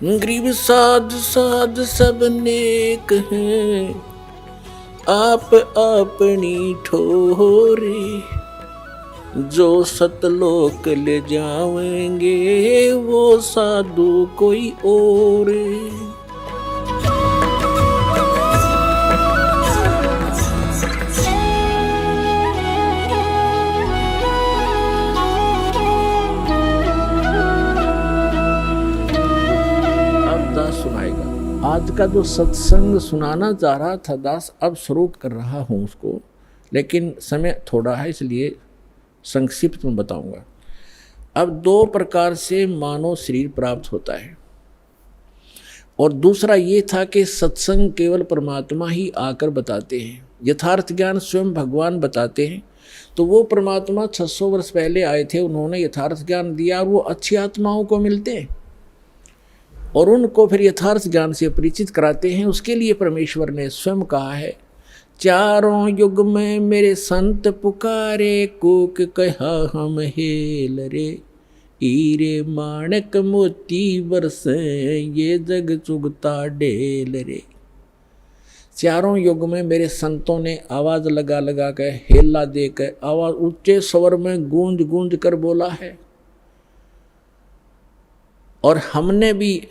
गरीब साध साध सब नेक हैं, आप अपनी ठोरे, जो सतलोक ले जाएंगे वो साधु कोई और। आज का जो सत्संग सुनाना चाह रहा था दास, अब शुरू कर रहा हूँ उसको, लेकिन समय थोड़ा है इसलिए संक्षिप्त में बताऊंगा। अब दो प्रकार से मानव शरीर प्राप्त होता है, और दूसरा ये था कि सत्संग केवल परमात्मा ही आकर बताते हैं, यथार्थ ज्ञान स्वयं भगवान बताते हैं। तो वो परमात्मा 600 वर्ष पहले आए थे, उन्होंने यथार्थ ज्ञान दिया और वो अच्छी आत्माओं को मिलते हैं और उनको फिर यथार्थ ज्ञान से परिचित कराते हैं। उसके लिए परमेश्वर ने स्वयं कहा है, चारों युग में मेरे संत पुकारे, कूक कहा हम हेल रे, हीरे माणक मोती बरसे, ये जग चुगता ढेल रे। चारों युग में मेरे संतों ने आवाज लगा लगा कर, हेला देकर, आवाज ऊंचे स्वर में गूंज गूंज कर बोला है। और हमने भी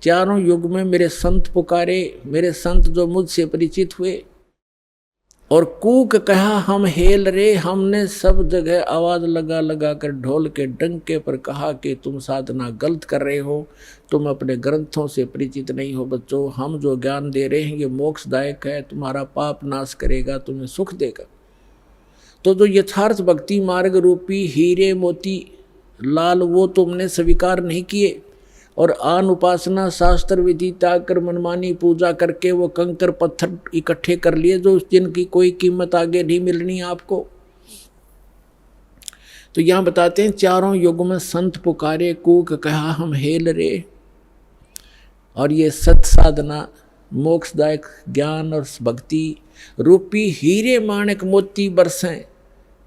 चारों युग में मेरे संत पुकारे, मेरे संत जो मुझसे परिचित हुए, और कूक कहा हम हेल रे, हमने सब जगह आवाज लगा लगा कर ढोल के डंके पर कहा कि तुम साधना गलत कर रहे हो, तुम अपने ग्रंथों से परिचित नहीं हो बच्चों, हम जो ज्ञान दे रहे हैं ये मोक्षदायक है, तुम्हारा पाप नाश करेगा, तुम्हें सुख देगा। तो जो यथार्थ भक्ति मार्ग रूपी हीरे मोती लाल वो तुमने स्वीकार नहीं किए, और आन उपासना शास्त्र विधि त्याग कर मनमानी पूजा करके वो कंकर पत्थर इकट्ठे कर लिए जो जिनकी कोई कीमत आगे नहीं मिलनी आपको। तो यहाँ बताते हैं, चारों युग में संत पुकारे, कूक कहा हम हेल रे। और ये सत साधना मोक्षदायक ज्ञान और भक्ति रूपी हीरे माणक मोती बरसें,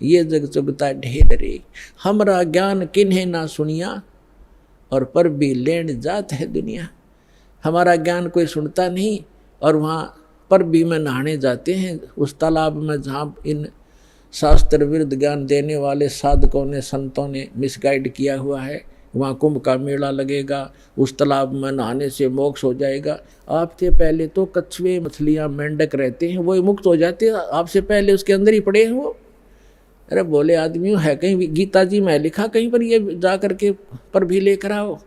ये जग चुगता ढेल रे। हमरा ज्ञान किन्हें ना सुनिया, और पर भी लेन जात है दुनिया। हमारा ज्ञान कोई सुनता नहीं, और वहाँ पर भी में नहाने जाते हैं उस तालाब में जहाँ इन शास्त्र विरुद्ध ज्ञान देने वाले साधकों ने, संतों ने मिसगाइड किया हुआ है। वहाँ कुंभ का मेला लगेगा, उस तालाब में नहाने से मोक्ष हो जाएगा। आपसे पहले तो कछुए मछलियाँ मेंढक रहते हैं, वो मुक्त हो जाते हैं, आपसे पहले उसके अंदर ही पड़े हैं वो। अरे बोले आदमियों, है कहीं गीता जी में लिखा कहीं पर ये जा करके पर भी लेकर आओ,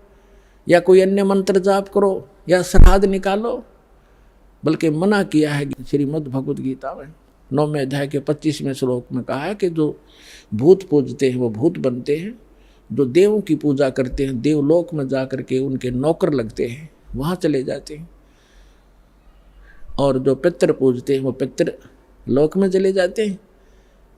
या कोई अन्य मंत्र जाप करो, या श्राद्ध निकालो? बल्कि मना किया है श्रीमद् भगवद गीता में 9वें अध्याय के 25वें श्लोक में कहा है कि जो भूत पूजते हैं वो भूत बनते हैं, जो देवों की पूजा करते हैं देवलोक में जा करके उनके नौकर लगते हैं, वहाँ चले जाते हैं, और जो पितृ पूजते हैं वो पितृ लोक में चले जाते हैं,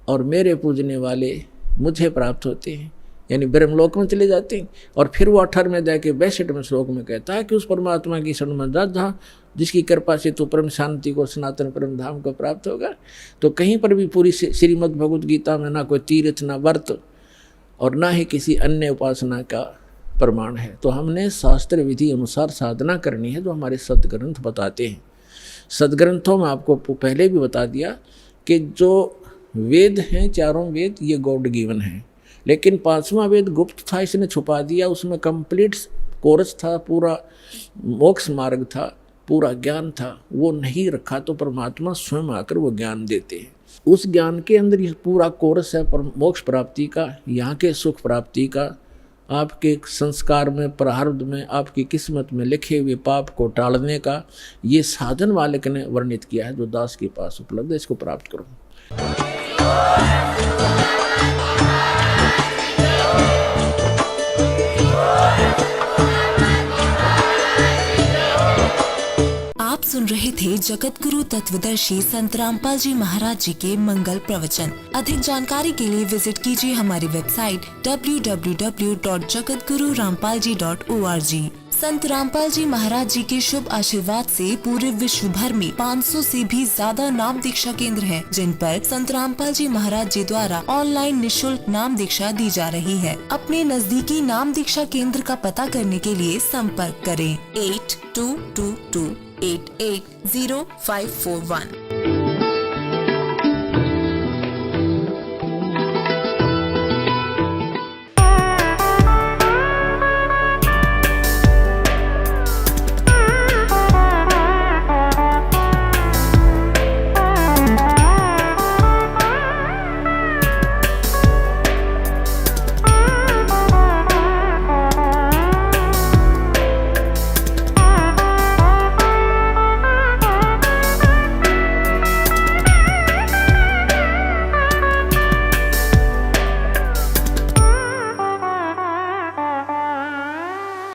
और मेरे पूजने वाले मुझे प्राप्त होते हैं, यानी ब्रह्मलोक में चले जाते हैं। और फिर वो 18वें अध्याय के 62वें श्लोक में कहता है कि उस परमात्मा की शरण में जा, जहाँ जिसकी कृपा से तो परम शांति को, सनातन परम धाम को प्राप्त होगा। तो कहीं पर भी पूरी श्रीमद् भगवद गीता में ना कोई तीर्थ, ना व्रत, और ना ही किसी अन्य उपासना का प्रमाण है। तो हमने शास्त्र विधि अनुसार साधना करनी है, जो हमारे सदग्रंथ बताते हैं। सदग्रंथों में आपको पहले भी बता दिया कि जो वेद हैं, चारों वेद, ये गॉड गिवन है, लेकिन 5वां वेद गुप्त था, इसने छुपा दिया। उसमें कंप्लीट कोर्स था, पूरा मोक्ष मार्ग था, पूरा ज्ञान था, वो नहीं रखा। तो परमात्मा स्वयं आकर वो ज्ञान देते हैं। उस ज्ञान के अंदर ये पूरा कोर्स है मोक्ष प्राप्ति का, यहाँ के सुख प्राप्ति का, आपके संस्कार में, प्रारब्ध में, आपकी किस्मत में लिखे हुए पाप को टालने का। ये साधन वालक ने वर्णित किया है, जो दास के पास उपलब्ध है, इसको प्राप्त करो। आप सुन रहे थे जगत गुरु तत्वदर्शी संत रामपाल जी महाराज जी के मंगल प्रवचन। अधिक जानकारी के लिए विजिट कीजिए हमारी वेबसाइट www.jagatgururampalji.org। संत रामपाल जी महाराज जी के शुभ आशीर्वाद से पूरे विश्व भर में 500 से भी ज्यादा नाम दीक्षा केंद्र हैं, जिन पर संत रामपाल जी महाराज जी द्वारा ऑनलाइन निशुल्क नाम दीक्षा दी जा रही है। अपने नजदीकी नाम दीक्षा केंद्र का पता करने के लिए संपर्क करें 8222880541।